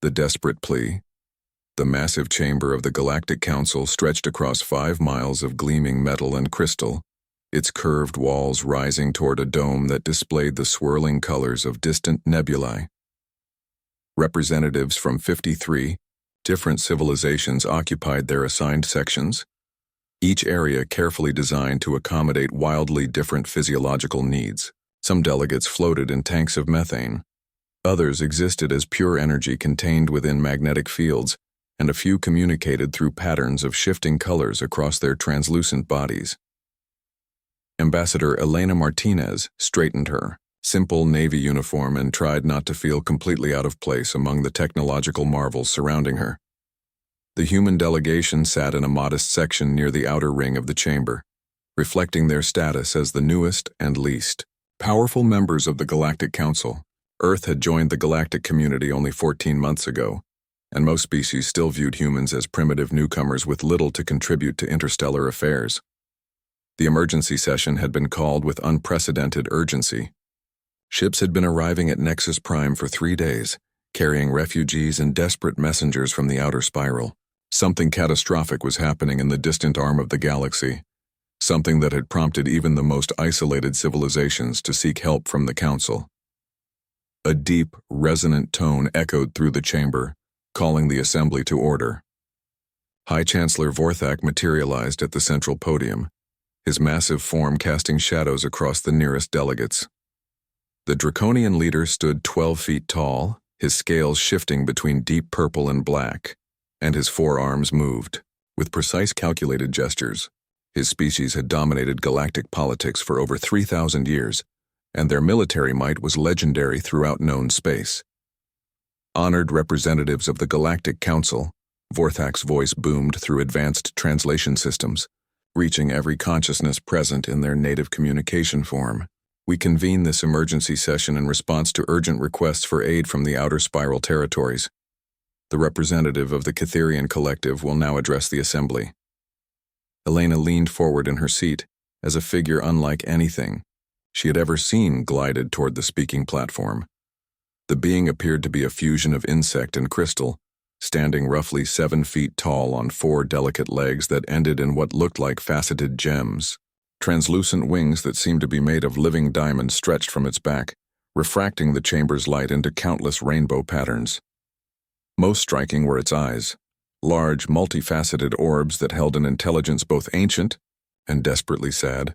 The desperate plea. The massive chamber of the Galactic Council stretched across 5 miles of gleaming metal and crystal, its curved walls rising toward a dome that displayed the swirling colors of distant nebulae. Representatives from 53 different civilizations occupied their assigned sections, each area carefully designed to accommodate wildly different physiological needs. Some delegates floated in tanks of methane. Others existed as pure energy contained within magnetic fields, and a few communicated through patterns of shifting colors across their translucent bodies. Ambassador Elena Martinez straightened her simple Navy uniform and tried not to feel completely out of place among the technological marvels surrounding her. The human delegation sat in a modest section near the outer ring of the chamber, reflecting their status as the newest and least powerful members of the Galactic Council. Earth had joined the galactic community only 14 months ago, and most species still viewed humans as primitive newcomers with little to contribute to interstellar affairs. The emergency session had been called with unprecedented urgency. Ships had been arriving at Nexus Prime for 3 days, carrying refugees and desperate messengers from the outer spiral. Something catastrophic was happening in the distant arm of the galaxy, something that had prompted even the most isolated civilizations to seek help from the Council. A deep, resonant tone echoed through the chamber, calling the assembly to order. High Chancellor Vorthak materialized at the central podium, his massive form casting shadows across the nearest delegates. The draconian leader stood 12 feet tall, his scales shifting between deep purple and black, and his forearms moved. With precise calculated gestures, his species had dominated galactic politics for over 3,000 years, and their military might was legendary throughout known space. Honored representatives of the Galactic Council, Vorthak's voice boomed through advanced translation systems, reaching every consciousness present in their native communication form. We convene this emergency session in response to urgent requests for aid from the outer spiral territories. The representative of the Catherian Collective will now address the assembly. Elena leaned forward in her seat, as a figure unlike anything she had ever seen glided toward the speaking platform. The being appeared to be a fusion of insect and crystal, standing roughly 7 feet tall on 4 delicate legs that ended in what looked like faceted gems. Translucent wings that seemed to be made of living diamonds stretched from its back, refracting the chamber's light into countless rainbow patterns. Most striking were its eyes, large, multifaceted orbs that held an intelligence both ancient and desperately sad.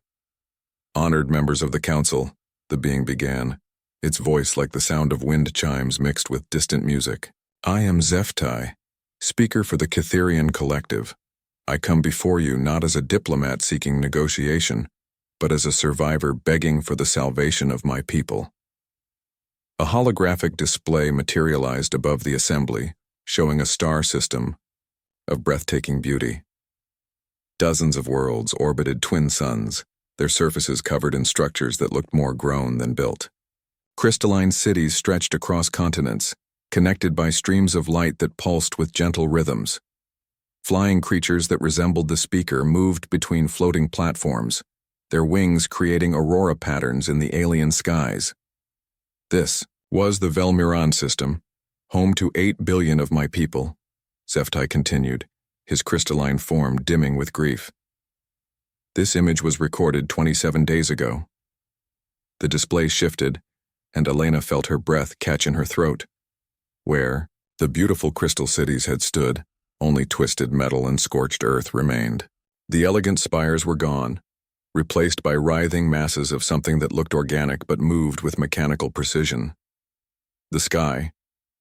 Honored members of the Council, the being began, its voice like the sound of wind chimes mixed with distant music. I am HFY, speaker for the Catherian Collective. I come before you not as a diplomat seeking negotiation, but as a survivor begging for the salvation of my people. A holographic display materialized above the assembly, showing a star system of breathtaking beauty. Dozens of worlds orbited twin suns, their surfaces covered in structures that looked more grown than built. Crystalline cities stretched across continents, connected by streams of light that pulsed with gentle rhythms. Flying creatures that resembled the speaker moved between floating platforms, their wings creating aurora patterns in the alien skies. This was the Velmiran system, home to 8 billion of my people, HFY continued, his crystalline form dimming with grief. This image was recorded 27 days ago. The display shifted, and Elena felt her breath catch in her throat. Where the beautiful crystal cities had stood, only twisted metal and scorched earth remained. The elegant spires were gone, replaced by writhing masses of something that looked organic but moved with mechanical precision. The sky,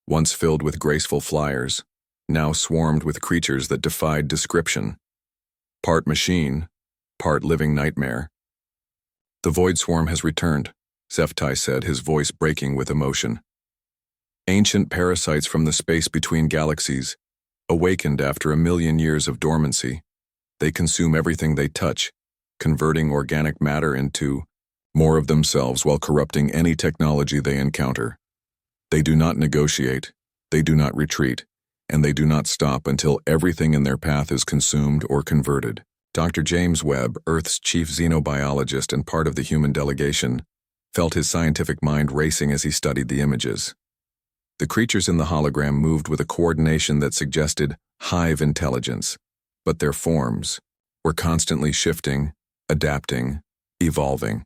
once filled with graceful flyers, now swarmed with creatures that defied description. Part machine, part living nightmare. The void swarm has returned, HFY said, his voice breaking with emotion. Ancient parasites from the space between galaxies, awakened after 1,000,000 years of dormancy. They consume everything they touch, converting organic matter into more of themselves while corrupting any technology they encounter. They do not negotiate, they do not retreat, and they do not stop until everything in their path is consumed or converted. Dr. James Webb, Earth's chief xenobiologist and part of the human delegation, felt his scientific mind racing as he studied the images. The creatures in the hologram moved with a coordination that suggested hive intelligence, but their forms were constantly shifting, adapting, evolving.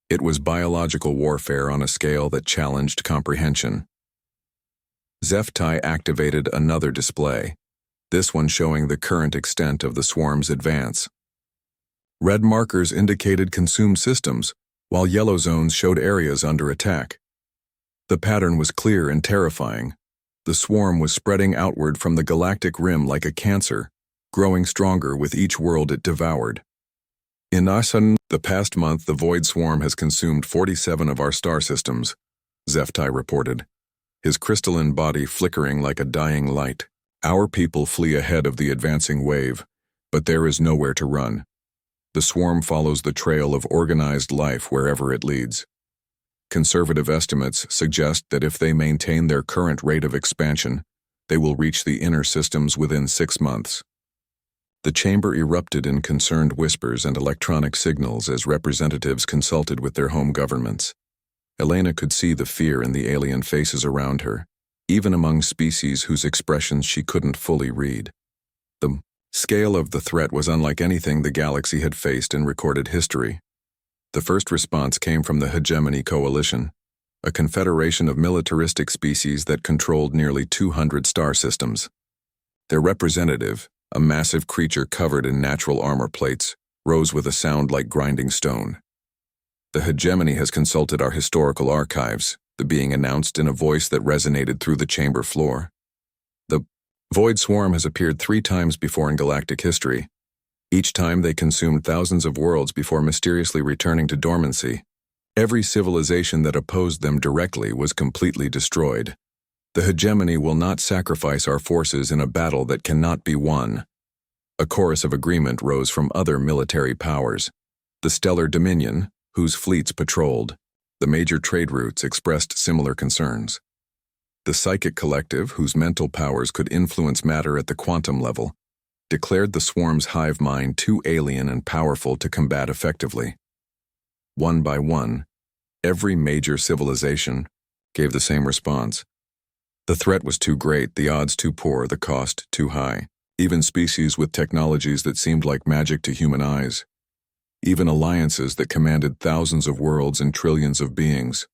It was biological warfare on a scale that challenged comprehension. HFY activated another display, this one showing the current extent of the swarm's advance. Red markers indicated consumed systems, while yellow zones showed areas under attack. The pattern was clear and terrifying. The swarm was spreading outward from the galactic rim like a cancer, growing stronger with each world it devoured. In the past month, the Void Swarm has consumed 47 of our star systems, HFY reported, his crystalline body flickering like a dying light. Our people flee ahead of the advancing wave, but there is nowhere to run. The swarm follows the trail of organized life wherever it leads. Conservative estimates suggest that if they maintain their current rate of expansion, they will reach the inner systems within 6 months. The chamber erupted in concerned whispers and electronic signals as representatives consulted with their home governments. Elena could see the fear in the alien faces around her, even among species whose expressions she couldn't fully read. The scale of the threat was unlike anything the galaxy had faced in recorded history. The first response came from the Hegemony Coalition, a confederation of militaristic species that controlled nearly 200 star systems. Their representative, a massive creature covered in natural armor plates, rose with a sound like grinding stone. The Hegemony has consulted our historical archives, the being announced in a voice that resonated through the chamber floor. The Void Swarm has appeared 3 times before in galactic history. Each time they consumed thousands of worlds before mysteriously returning to dormancy. Every civilization that opposed them directly was completely destroyed. The Hegemony will not sacrifice our forces in a battle that cannot be won. A chorus of agreement rose from other military powers. The Stellar Dominion, whose fleets patrolled the major trade routes, expressed similar concerns. The Psychic Collective, whose mental powers could influence matter at the quantum level, declared the swarm's hive mind too alien and powerful to combat effectively. One by one, every major civilization gave the same response. The threat was too great, the odds too poor, the cost too high. Even species with technologies that seemed like magic to human eyes. Even alliances that commanded thousands of worlds and trillions of beings,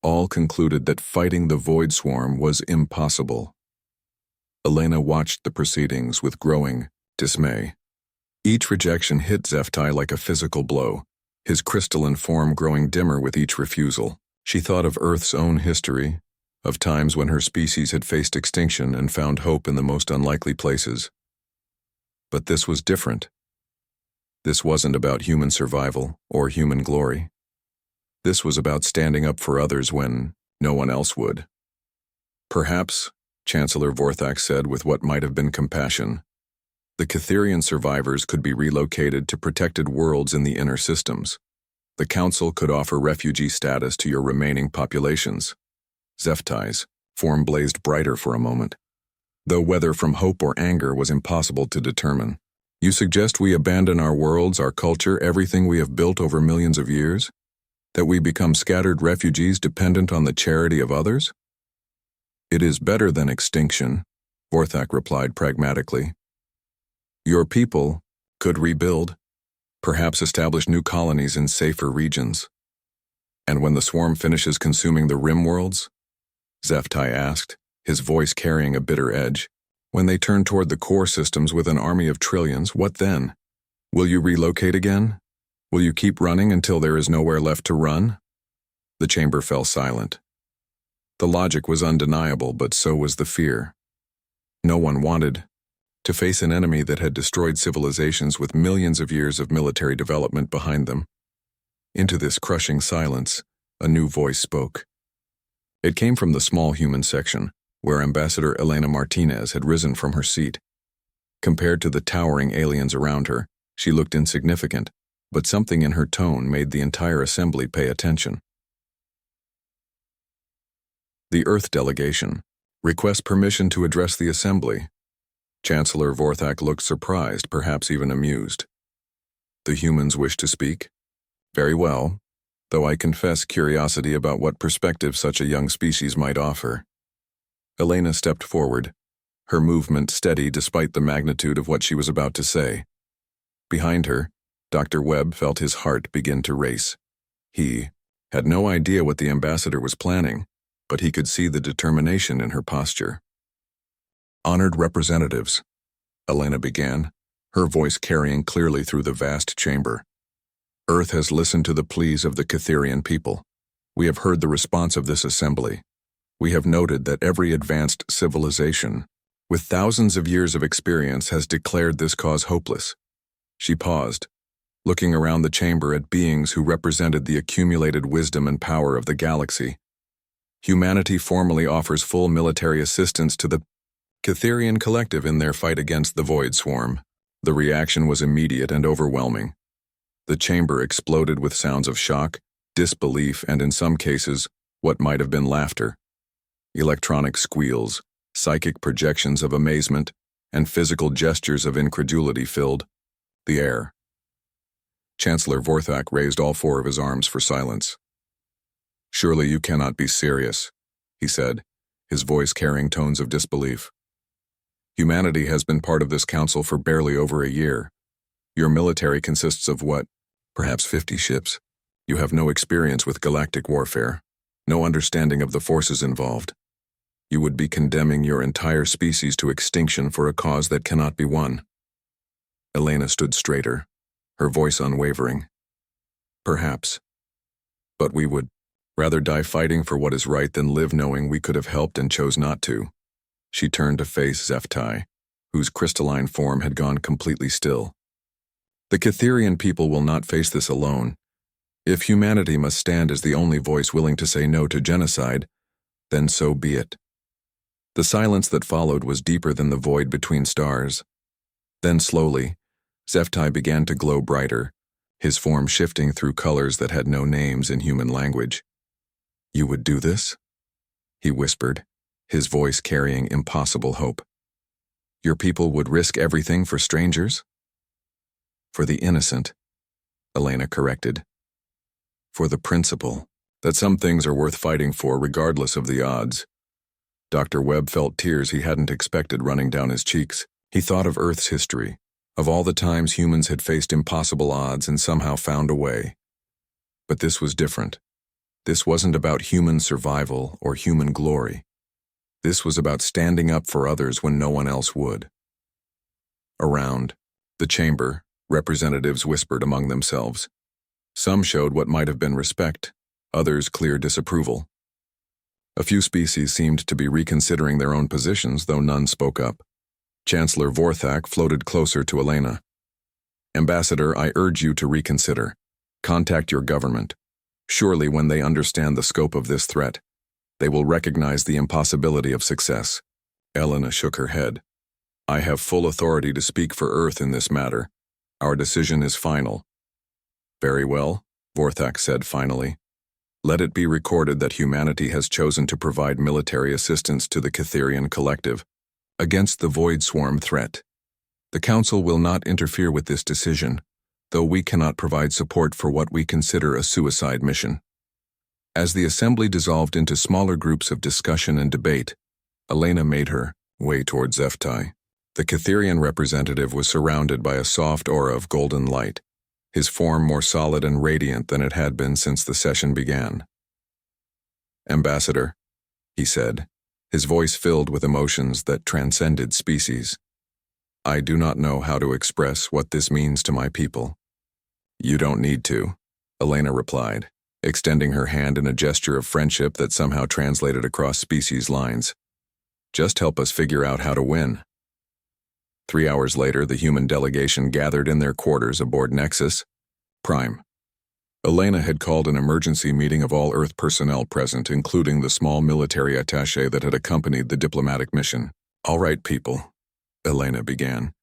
all concluded that fighting the Void Swarm was impossible. Elena watched the proceedings with growing dismay. Each rejection hit HFY like a physical blow, his crystalline form growing dimmer with each refusal. She thought of Earth's own history, of times when her species had faced extinction and found hope in the most unlikely places. But this was different. This wasn't about human survival or human glory. This was about standing up for others when no one else would. Perhaps, Chancellor Vorthak said with what might have been compassion, the Catherian survivors could be relocated to protected worlds in the inner systems. The Council could offer refugee status to your remaining populations. HFY's form blazed brighter for a moment, though whether from hope or anger was impossible to determine. You suggest we abandon our worlds, our culture, everything we have built over millions of years? That we become scattered refugees dependent on the charity of others? It is better than extinction, Vorthak replied pragmatically. Your people could rebuild, perhaps establish new colonies in safer regions. And when the swarm finishes consuming the rim worlds? HFY asked, his voice carrying a bitter edge. When they turn toward the core systems with an army of trillions, what then? Will you relocate again? Will you keep running until there is nowhere left to run? The chamber fell silent. The logic was undeniable, but so was the fear. No one wanted to face an enemy that had destroyed civilizations with millions of years of military development behind them. Into this crushing silence, a new voice spoke. It came from the small human section, where Ambassador Elena Martinez had risen from her seat. Compared to the towering aliens around her, she looked insignificant, but something in her tone made the entire assembly pay attention. The Earth delegation requests permission to address the assembly. Chancellor Vorthak looked surprised, perhaps even amused. The humans wish to speak? Very well, though I confess curiosity about what perspective such a young species might offer. Elena stepped forward, her movement steady despite the magnitude of what she was about to say. Behind her, Dr. Webb felt his heart begin to race. He had no idea what the ambassador was planning, but he could see the determination in her posture. "Honored representatives," Elena began, her voice carrying clearly through the vast chamber. "Earth has listened to the pleas of the Catherian people. We have heard the response of this assembly. We have noted that every advanced civilization, with thousands of years of experience, has declared this cause hopeless." She paused, looking around the chamber at beings who represented the accumulated wisdom and power of the galaxy. "Humanity formally offers full military assistance to the Catherian collective in their fight against the Void Swarm." The reaction was immediate and overwhelming. The chamber exploded with sounds of shock, disbelief, and in some cases, what might have been laughter. Electronic squeals, psychic projections of amazement, and physical gestures of incredulity filled the air. Chancellor Vorthak raised all four of his arms for silence. "Surely you cannot be serious," he said, his voice carrying tones of disbelief. "Humanity has been part of this council for barely over a year. Your military consists of what? Perhaps 50 ships. You have no experience with galactic warfare, no understanding of the forces involved. You would be condemning your entire species to extinction for a cause that cannot be won." Elena stood straighter, her voice unwavering. "Perhaps. But we would rather die fighting for what is right than live knowing we could have helped and chose not to." She turned to face Zeftai, whose crystalline form had gone completely still. "The Catherian people will not face this alone. If humanity must stand as the only voice willing to say no to genocide, then so be it." The silence that followed was deeper than the void between stars. Then slowly, Zeftai began to glow brighter, his form shifting through colors that had no names in human language. "You would do this?" he whispered, his voice carrying impossible hope. "Your people would risk everything for strangers?" "For the innocent," Elena corrected. "For the principle that some things are worth fighting for regardless of the odds." Dr. Webb felt tears he hadn't expected running down his cheeks. He thought of Earth's history, of all the times humans had faced impossible odds and somehow found a way. But this was different. This wasn't about human survival or human glory. This was about standing up for others when no one else would. Around the chamber, representatives whispered among themselves. Some showed what might have been respect, others clear disapproval. A few species seemed to be reconsidering their own positions, though none spoke up. Chancellor Vorthak floated closer to Elena. "Ambassador, I urge you to reconsider. Contact your government. Surely when they understand the scope of this threat, they will recognize the impossibility of success." Elena shook her head. "I have full authority to speak for Earth in this matter. Our decision is final." "Very well," Vorthak said finally. "Let it be recorded that humanity has chosen to provide military assistance to the Catherian collective against the Void Swarm threat. The Council will not interfere with this decision, though we cannot provide support for what we consider a suicide mission." As the assembly dissolved into smaller groups of discussion and debate, Elena made her way towards Zeftai. The Catherian representative was surrounded by a soft aura of golden light, his form more solid and radiant than it had been since the session began. "Ambassador," he said, his voice filled with emotions that transcended species, "I do not know how to express what this means to my people." "You don't need to," Elena replied, extending her hand in a gesture of friendship that somehow translated across species lines. "Just help us figure out how to win." 3 hours later, the human delegation gathered in their quarters aboard Nexus Prime. Elena had called an emergency meeting of all Earth personnel present, including the small military attaché that had accompanied the diplomatic mission. "All right, people," Elena began,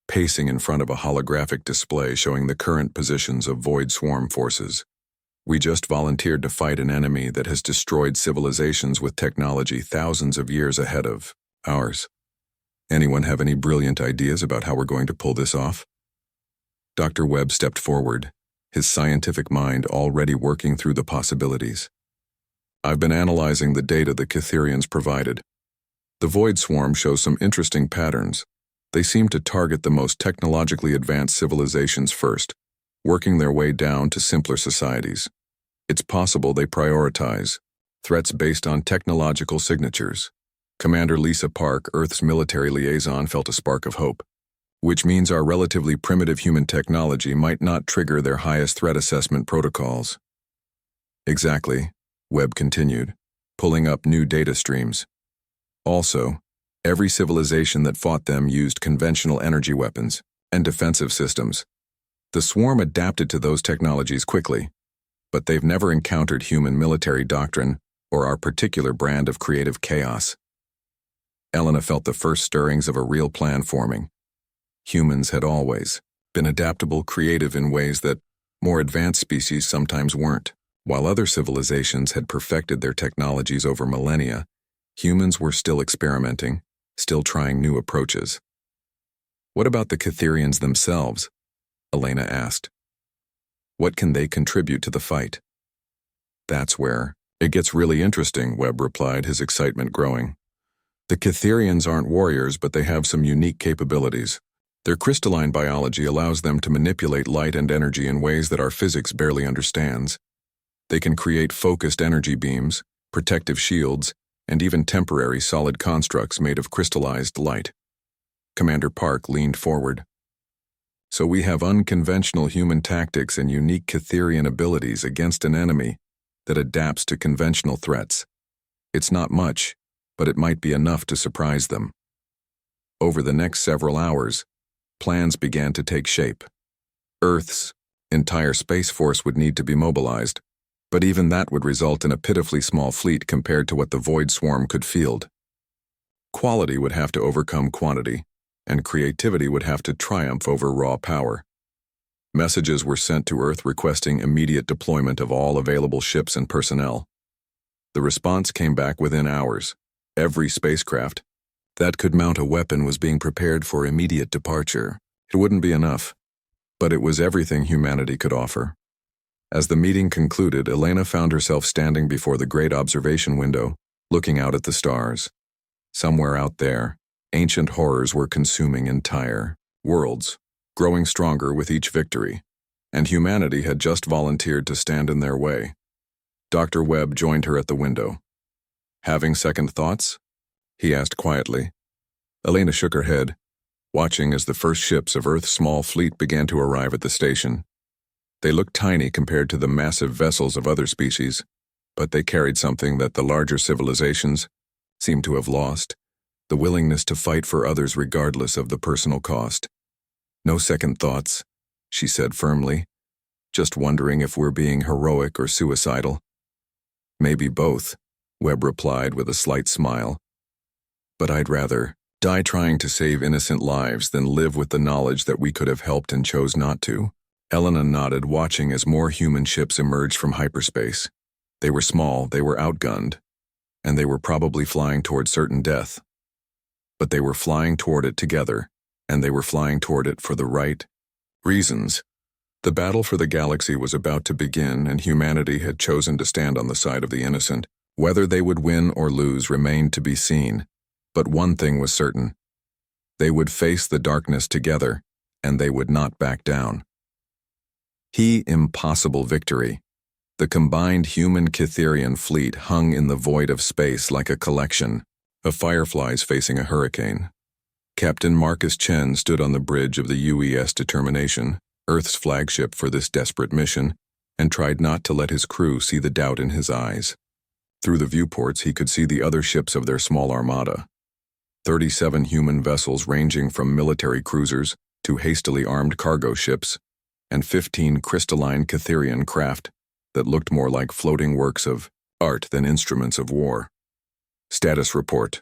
pacing in front of a holographic display showing the current positions of Void Swarm forces. "We just volunteered to fight an enemy that has destroyed civilizations with technology thousands of years ahead of ours. Anyone have any brilliant ideas about how we're going to pull this off?" Dr. Webb stepped forward, his scientific mind already working through the possibilities. "I've been analyzing the data the Catherians provided. The Void Swarm shows some interesting patterns. They seem to target the most technologically advanced civilizations first, working their way down to simpler societies. It's possible they prioritize threats based on technological signatures. Commander Lisa Park, Earth's military liaison, felt a spark of hope, which means our relatively primitive human technology might not trigger their highest threat assessment protocols. Exactly, Webb continued, pulling up new data streams. Also, every civilization that fought them used conventional energy weapons and defensive systems. The swarm adapted to those technologies quickly, but they've never encountered human military doctrine or our particular brand of creative chaos. Elena felt the first stirrings of a real plan forming. Humans had always been adaptable, creative in ways that more advanced species sometimes weren't. While other civilizations had perfected their technologies over millennia, humans were still experimenting, still trying new approaches. What about the Catherians themselves? Elena asked. What can they contribute to the fight? That's where it gets really interesting, Webb replied, his excitement growing. The Catherians aren't warriors, but they have some unique capabilities. Their crystalline biology allows them to manipulate light and energy in ways that our physics barely understands. They can create focused energy beams, protective shields, and even temporary solid constructs made of crystallized light. Commander Park leaned forward. So we have unconventional human tactics and unique Catherian abilities against an enemy that adapts to conventional threats. It's not much, but it might be enough to surprise them. Over the next several hours, plans began to take shape. Earth's entire space force would need to be mobilized, but even that would result in a pitifully small fleet compared to what the Void Swarm could field. Quality would have to overcome quantity, and creativity would have to triumph over raw power. Messages were sent to Earth requesting immediate deployment of all available ships and personnel. The response came back within hours. Every spacecraft that could mount a weapon was being prepared for immediate departure. It wouldn't be enough, but it was everything humanity could offer. As the meeting concluded, Elena found herself standing before the great observation window, looking out at the stars. Somewhere out there, ancient horrors were consuming entire worlds, growing stronger with each victory, and humanity had just volunteered to stand in their way. Dr. Webb joined her at the window. Having second thoughts? He asked quietly. Elena shook her head, watching as the first ships of Earth's small fleet began to arrive at the station. They looked tiny compared to the massive vessels of other species, but they carried something that the larger civilizations seemed to have lost: the willingness to fight for others regardless of the personal cost. No second thoughts, she said firmly, just wondering if we're being heroic or suicidal. Maybe both, Webb replied with a slight smile. But I'd rather die trying to save innocent lives than live with the knowledge that we could have helped and chose not to. Elena nodded, watching as more human ships emerged from hyperspace. They were small, they were outgunned, and they were probably flying toward certain death. But they were flying toward it together, and they were flying toward it for the right reasons. The battle for the galaxy was about to begin, and humanity had chosen to stand on the side of the innocent. Whether they would win or lose remained to be seen, but one thing was certain. They would face the darkness together, and they would not back down. Impossible victory. The combined human-Catherian fleet hung in the void of space like a collection of fireflies facing a hurricane. Captain Marcus Chen stood on the bridge of the UES Determination, Earth's flagship for this desperate mission, and tried not to let his crew see the doubt in his eyes. Through the viewports, he could see the other ships of their small armada. 37 human vessels ranging from military cruisers to hastily armed cargo ships, and 15 crystalline Catherian craft that looked more like floating works of art than instruments of war. Status report,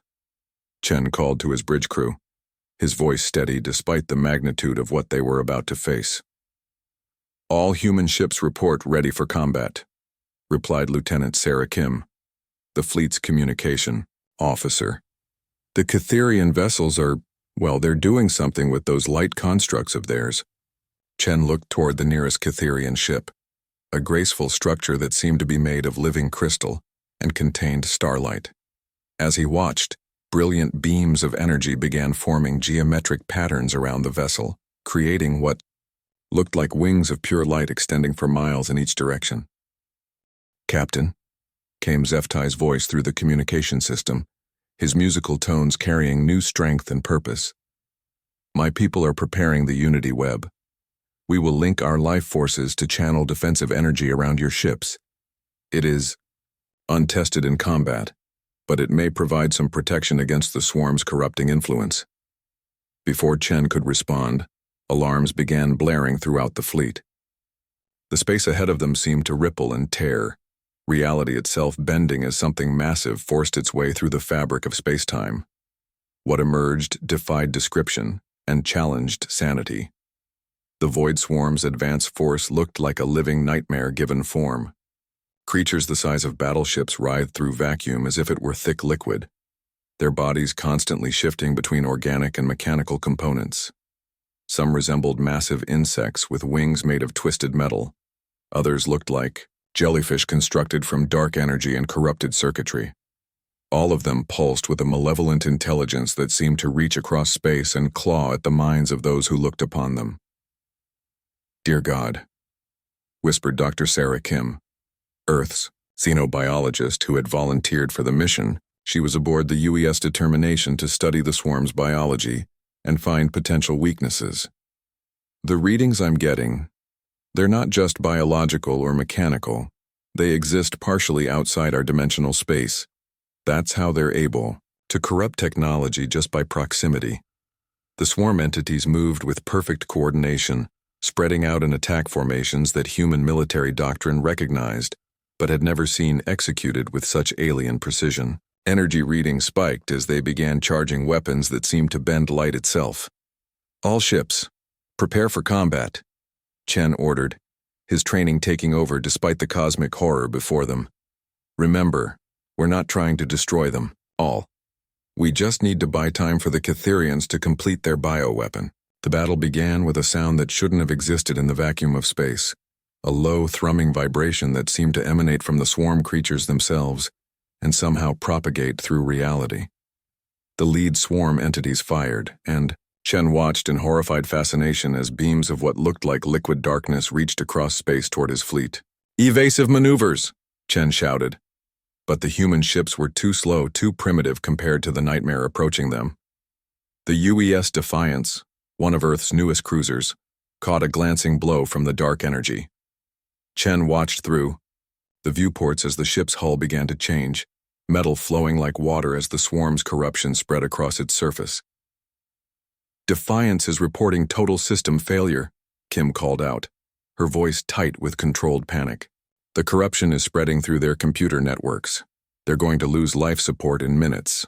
Chen called to his bridge crew, his voice steady despite the magnitude of what they were about to face. All human ships report ready for combat, replied Lieutenant Sarah Kim, the fleet's communication officer. The Catherian vessels they're doing something with those light constructs of theirs. Chen looked toward the nearest Catherian ship, a graceful structure that seemed to be made of living crystal and contained starlight. As he watched, Brilliant beams of energy began forming geometric patterns around the vessel, creating what looked like wings of pure light extending for miles in each direction. "Captain," came Zeftai's voice through the communication system, his musical tones carrying new strength and purpose. "My people are preparing the Unity Web. We will link our life forces to channel defensive energy around your ships. It is untested in combat, but it may provide some protection against the swarm's corrupting influence." Before Chen could respond, alarms began blaring throughout the fleet. The space ahead of them seemed to ripple and tear, reality itself bending as something massive forced its way through the fabric of space-time. What emerged defied description and challenged sanity. The Void Swarm's advance force looked like a living nightmare given form. Creatures the size of battleships writhed through vacuum as if it were thick liquid, their bodies constantly shifting between organic and mechanical components. Some resembled massive insects with wings made of twisted metal. Others looked like jellyfish constructed from dark energy and corrupted circuitry. All of them pulsed with a malevolent intelligence that seemed to reach across space and claw at the minds of those who looked upon them. "Dear God," whispered Dr. Sarah Kim, Earth's xenobiologist who had volunteered for the mission. She was aboard the UES Determination to study the swarm's biology and find potential weaknesses. "The readings I'm getting, they're not just biological or mechanical. They exist partially outside our dimensional space. That's how they're able to corrupt technology just by proximity." The swarm entities moved with perfect coordination, spreading out in attack formations that human military doctrine recognized, but had never seen executed with such alien precision. Energy readings spiked as they began charging weapons that seemed to bend light itself. "All ships, prepare for combat," Chen ordered, his training taking over despite the cosmic horror before them. "Remember, we're not trying to destroy them, all. We just need to buy time for the Catherians to complete their bioweapon." The battle began with a sound that shouldn't have existed in the vacuum of space, a low, thrumming vibration that seemed to emanate from the swarm creatures themselves and somehow propagate through reality. The lead swarm entities fired, and Chen watched in horrified fascination as beams of what looked like liquid darkness reached across space toward his fleet. "Evasive maneuvers!" Chen shouted. But the human ships were too slow, too primitive compared to the nightmare approaching them. The UES Defiance, one of Earth's newest cruisers, caught a glancing blow from the dark energy. Chen watched through the viewports as the ship's hull began to change, metal flowing like water as the swarm's corruption spread across its surface. "Defiance is reporting total system failure," Kim called out, her voice tight with controlled panic. "The corruption is spreading through their computer networks. They're going to lose life support in minutes."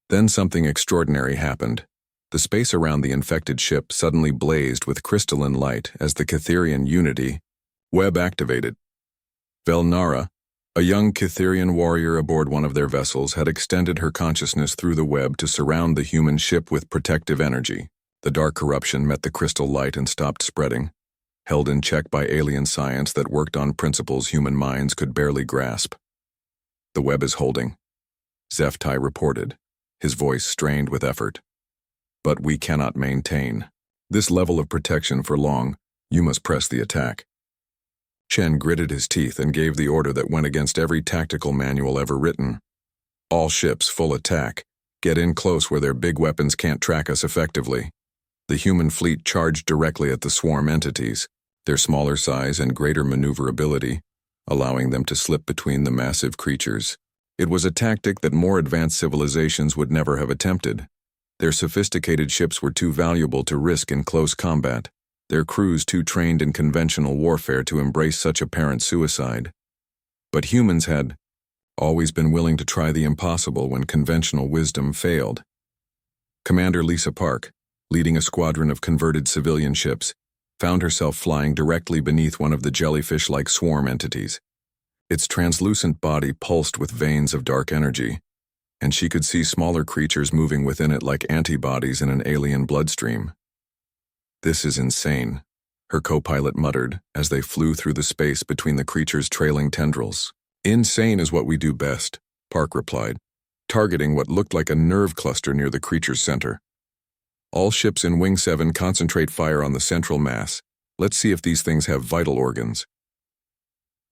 Then something extraordinary happened. The space around the infected ship suddenly blazed with crystalline light as the Catherian Unity Web activated. Velnara, a young Catherian warrior aboard one of their vessels, had extended her consciousness through the web to surround the human ship with protective energy. The dark corruption met the crystal light and stopped spreading, held in check by alien science that worked on principles human minds could barely grasp. "The web is holding," Zeftai reported, his voice strained with effort. "But we cannot maintain this level of protection for long. You must press the attack." Chen gritted his teeth and gave the order that went against every tactical manual ever written. "All ships, full attack. Get in close where their big weapons can't track us effectively." The human fleet charged directly at the swarm entities, their smaller size and greater maneuverability, allowing them to slip between the massive creatures. It was a tactic that more advanced civilizations would never have attempted. Their sophisticated ships were too valuable to risk in close combat, their crews too trained in conventional warfare to embrace such apparent suicide. But humans had always been willing to try the impossible when conventional wisdom failed. Commander Lisa Park, leading a squadron of converted civilian ships, found herself flying directly beneath one of the jellyfish-like swarm entities. Its translucent body pulsed with veins of dark energy, and she could see smaller creatures moving within it like antibodies in an alien bloodstream. "This is insane," her co-pilot muttered as they flew through the space between the creature's trailing tendrils. "Insane is what we do best," Park replied. targeting what looked like a nerve cluster near the creature's center. All ships in Wing 7 concentrate fire on the central mass. Let's see if these things have vital organs.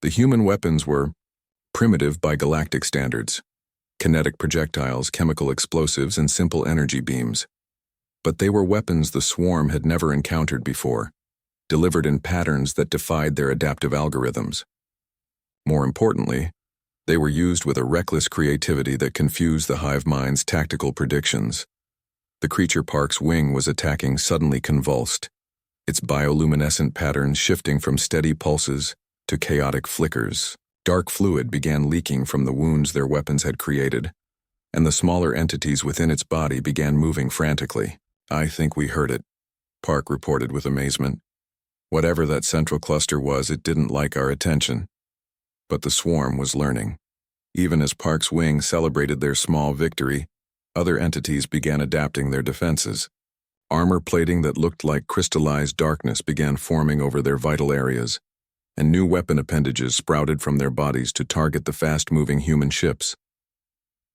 The human weapons were primitive by galactic standards: kinetic projectiles, chemical explosives, and simple energy beams. But they were weapons the swarm had never encountered before, delivered in patterns that defied their adaptive algorithms. More importantly, they were used with a reckless creativity that confused the hive mind's tactical predictions. The creature Park's wing was attacking suddenly convulsed, its bioluminescent patterns shifting from steady pulses to chaotic flickers. Dark fluid began leaking from the wounds their weapons had created, and the smaller entities within its body began moving frantically. "I think we heard it," Park reported with amazement. Whatever that central cluster was, it didn't like our attention. But the swarm was learning. Even as Park's wing celebrated their small victory, other entities began adapting their defenses. Armor plating that looked like crystallized darkness began forming over their vital areas, and new weapon appendages sprouted from their bodies to target the fast-moving human ships.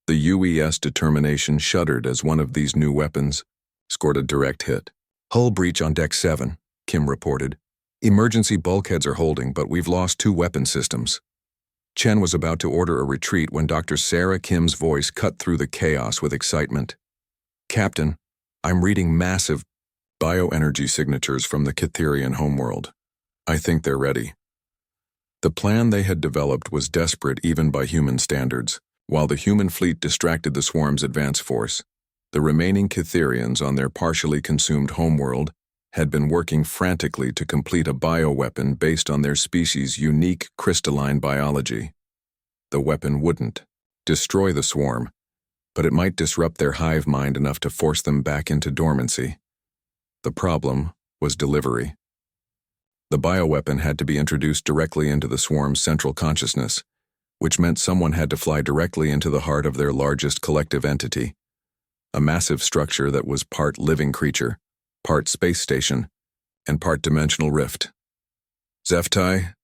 The UES Determination shuddered as one of these new weapons scored a direct hit. "Hull breach on Deck 7, Kim reported. "Emergency bulkheads are holding, but we've lost 2 weapon systems." Chen was about to order a retreat when Dr. Sarah Kim's voice cut through the chaos with excitement. "Captain, I'm reading massive bioenergy signatures from the Cytherian homeworld. I think they're ready." The plan they had developed was desperate even by human standards. While the human fleet distracted the swarm's advance force, the remaining Cytherians on their partially consumed homeworld had been working frantically to complete a bioweapon based on their species' unique crystalline biology. The weapon wouldn't destroy the swarm, but it might disrupt their hive mind enough to force them back into dormancy. The problem was delivery. The bioweapon had to be introduced directly into the swarm's central consciousness, which meant someone had to fly directly into the heart of their largest collective entity, a massive structure that was part living creature, part space station, and part dimensional rift. "Zeftai,"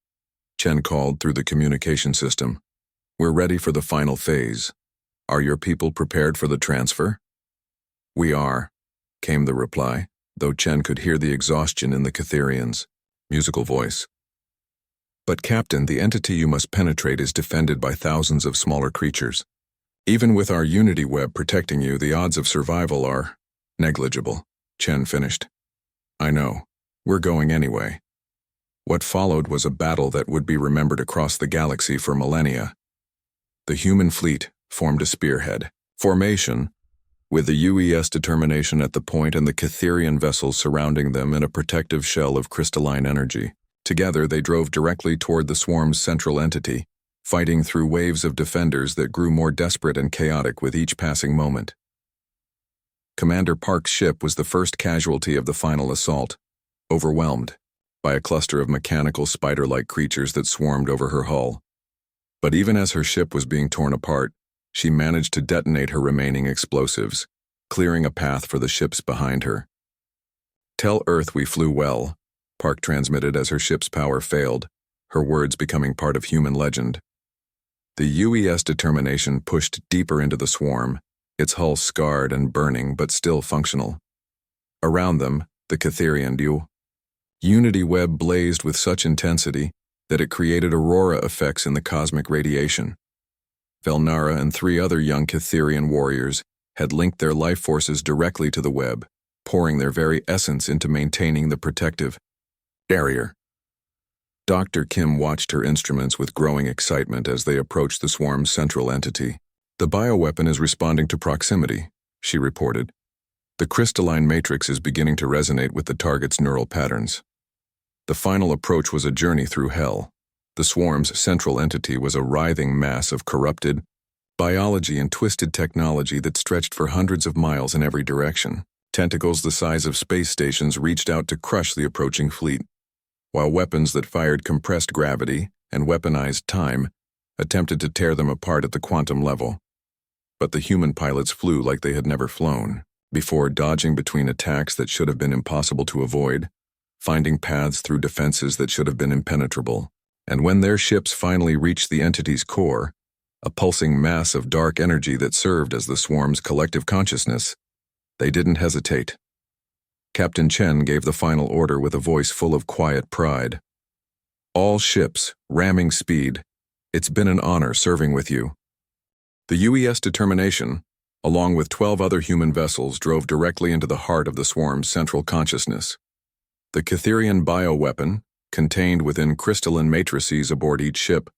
Chen called through the communication system, "we're ready for the final phase. Are your people prepared for the transfer?" "We are," came the reply, though Chen could hear the exhaustion in the Cytherian's musical voice. "But Captain, the entity you must penetrate is defended by thousands of smaller creatures. Even with our Unity web protecting you, the odds of survival are negligible," Chen finished. "I know. We're going anyway." What followed was a battle that would be remembered across the galaxy for millennia. The human fleet formed a spearhead formation, with the UES Determination at the point and the Cytherian vessels surrounding them in a protective shell of crystalline energy. Together, they drove directly toward the swarm's central entity, fighting through waves of defenders that grew more desperate and chaotic with each passing moment. Commander Park's ship was the first casualty of the final assault, overwhelmed by a cluster of mechanical spider-like creatures that swarmed over her hull. But even as her ship was being torn apart, she managed to detonate her remaining explosives, clearing a path for the ships behind her. "Tell Earth we flew well," Park transmitted as her ship's power failed, her words becoming part of human legend. The UES Determination pushed deeper into the swarm, its hull scarred and burning but still functional. Around them, the Cytherian Unity web blazed with such intensity that it created aurora effects in the cosmic radiation. Velnara and 3 other young Cytherian warriors had linked their life forces directly to the web, pouring their very essence into maintaining the protective barrier. Dr. Kim watched her instruments with growing excitement as they approached the swarm's central entity. "The bioweapon is responding to proximity," she reported. "The crystalline matrix is beginning to resonate with the target's neural patterns." The final approach was a journey through hell. The swarm's central entity was a writhing mass of corrupted biology and twisted technology that stretched for hundreds of miles in every direction. Tentacles the size of space stations reached out to crush the approaching fleet, while weapons that fired compressed gravity and weaponized time attempted to tear them apart at the quantum level. But the human pilots flew like they had never flown, before dodging between attacks that should have been impossible to avoid, finding paths through defenses that should have been impenetrable. And when their ships finally reached the entity's core, a pulsing mass of dark energy that served as the swarm's collective consciousness. They didn't hesitate. Captain Chen gave the final order with a voice full of quiet pride. "All ships, ramming speed. It's been an honor serving with you." The UES Determination, along with 12 other human vessels, drove directly into the heart of the swarm's central consciousness. The Catherian bioweapon, contained within crystalline matrices aboard each ship,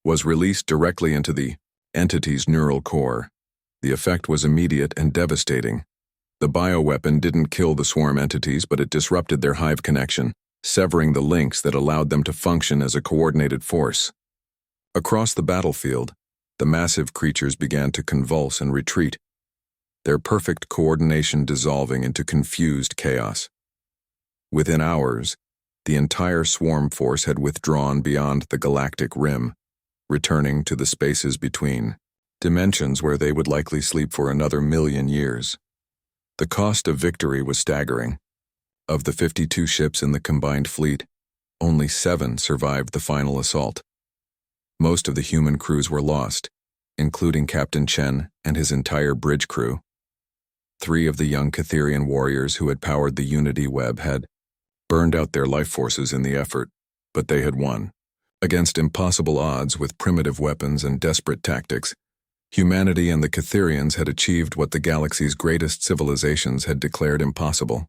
was released directly into the entity's neural core. The effect was immediate and devastating. The bioweapon didn't kill the swarm entities, but it disrupted their hive connection, severing the links that allowed them to function as a coordinated force. Across the battlefield, the massive creatures began to convulse and retreat, their perfect coordination dissolving into confused chaos. Within hours, the entire swarm force had withdrawn beyond the galactic rim, returning to the spaces between, dimensions where they would likely sleep for another million years. The cost of victory was staggering. Of the 52 ships in the combined fleet, only 7 survived the final assault. Most of the human crews were lost, including Captain Chen and his entire bridge crew. 3 of the young Catherian warriors who had powered the Unity web had burned out their life forces in the effort, but they had won. Against impossible odds with primitive weapons and desperate tactics, humanity and the Catherians had achieved what the galaxy's greatest civilizations had declared impossible.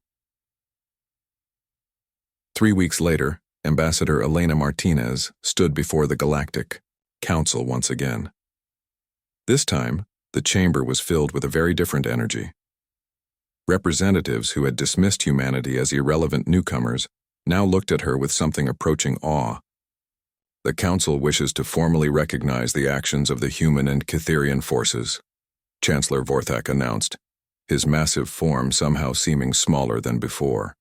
3 weeks later, Ambassador Elena Martinez stood before the Galactic Council once again. This time, the chamber was filled with a very different energy. Representatives who had dismissed humanity as irrelevant newcomers now looked at her with something approaching awe. The Council wishes to formally recognize the actions of the human and Catherian forces, Chancellor Vorthak announced, his massive form somehow seeming smaller than before.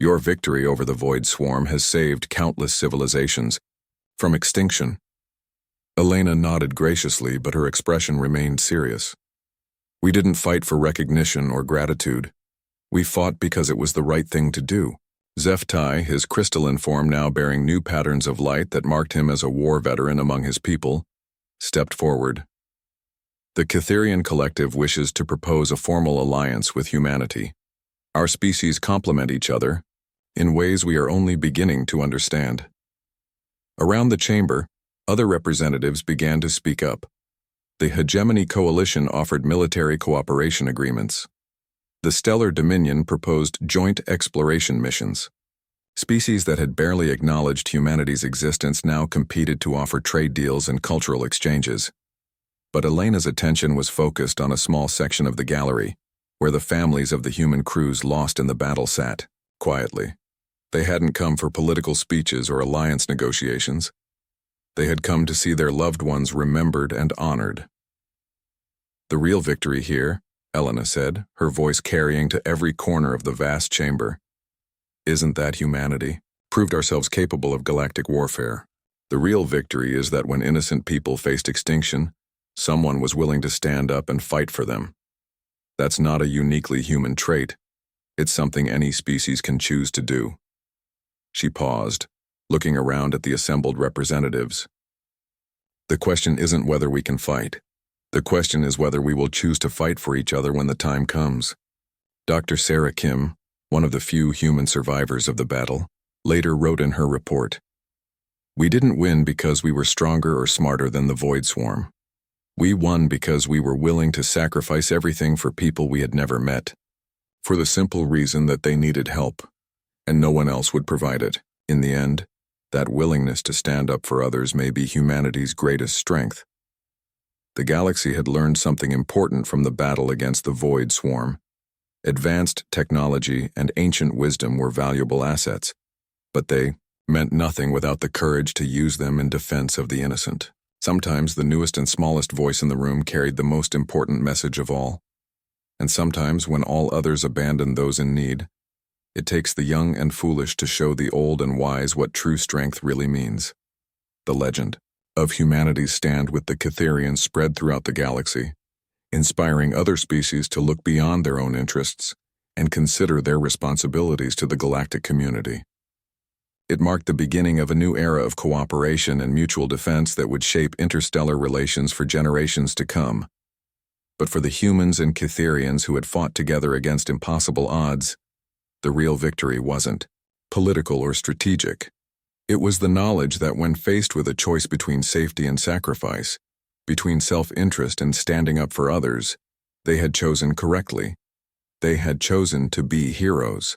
Your victory over the Void Swarm has saved countless civilizations from extinction. Elena nodded graciously, but her expression remained serious. We didn't fight for recognition or gratitude. We fought because it was the right thing to do. Zeftai, his crystalline form now bearing new patterns of light that marked him as a war veteran among his people, stepped forward. The Catherian Collective wishes to propose a formal alliance with humanity. Our species complement each other in ways we are only beginning to understand. Around the chamber, other representatives began to speak up. The Hegemony Coalition offered military cooperation agreements. The Stellar Dominion proposed joint exploration missions. Species that had barely acknowledged humanity's existence now competed to offer trade deals and cultural exchanges. But Elena's attention was focused on a small section of the gallery, where the families of the human crews lost in the battle sat, quietly. They hadn't come for political speeches or alliance negotiations. They had come to see their loved ones remembered and honored. The real victory here, Elena said, her voice carrying to every corner of the vast chamber. Isn't that humanity? Proved ourselves capable of galactic warfare. The real victory is that when innocent people faced extinction, someone was willing to stand up and fight for them. That's not a uniquely human trait. It's something any species can choose to do. She paused, looking around at the assembled representatives. The question isn't whether we can fight. The question is whether we will choose to fight for each other when the time comes. Dr. Sarah Kim, one of the few human survivors of the battle, later wrote in her report, "We didn't win because we were stronger or smarter than the Void Swarm. We won because we were willing to sacrifice everything for people we had never met, for the simple reason that they needed help, and no one else would provide it. In the end, that willingness to stand up for others may be humanity's greatest strength." The galaxy had learned something important from the battle against the Void Swarm. Advanced technology and ancient wisdom were valuable assets, but they meant nothing without the courage to use them in defense of the innocent. Sometimes the newest and smallest voice in the room carried the most important message of all. And sometimes, when all others abandon those in need, it takes the young and foolish to show the old and wise what true strength really means. The legend of humanity's stand with the Catherians spread throughout the galaxy, inspiring other species to look beyond their own interests and consider their responsibilities to the galactic community. It marked the beginning of a new era of cooperation and mutual defense that would shape interstellar relations for generations to come. But for the humans and Cytherians who had fought together against impossible odds, the real victory wasn't political or strategic. It was the knowledge that when faced with a choice between safety and sacrifice, between self-interest and standing up for others, they had chosen correctly. They had chosen to be heroes.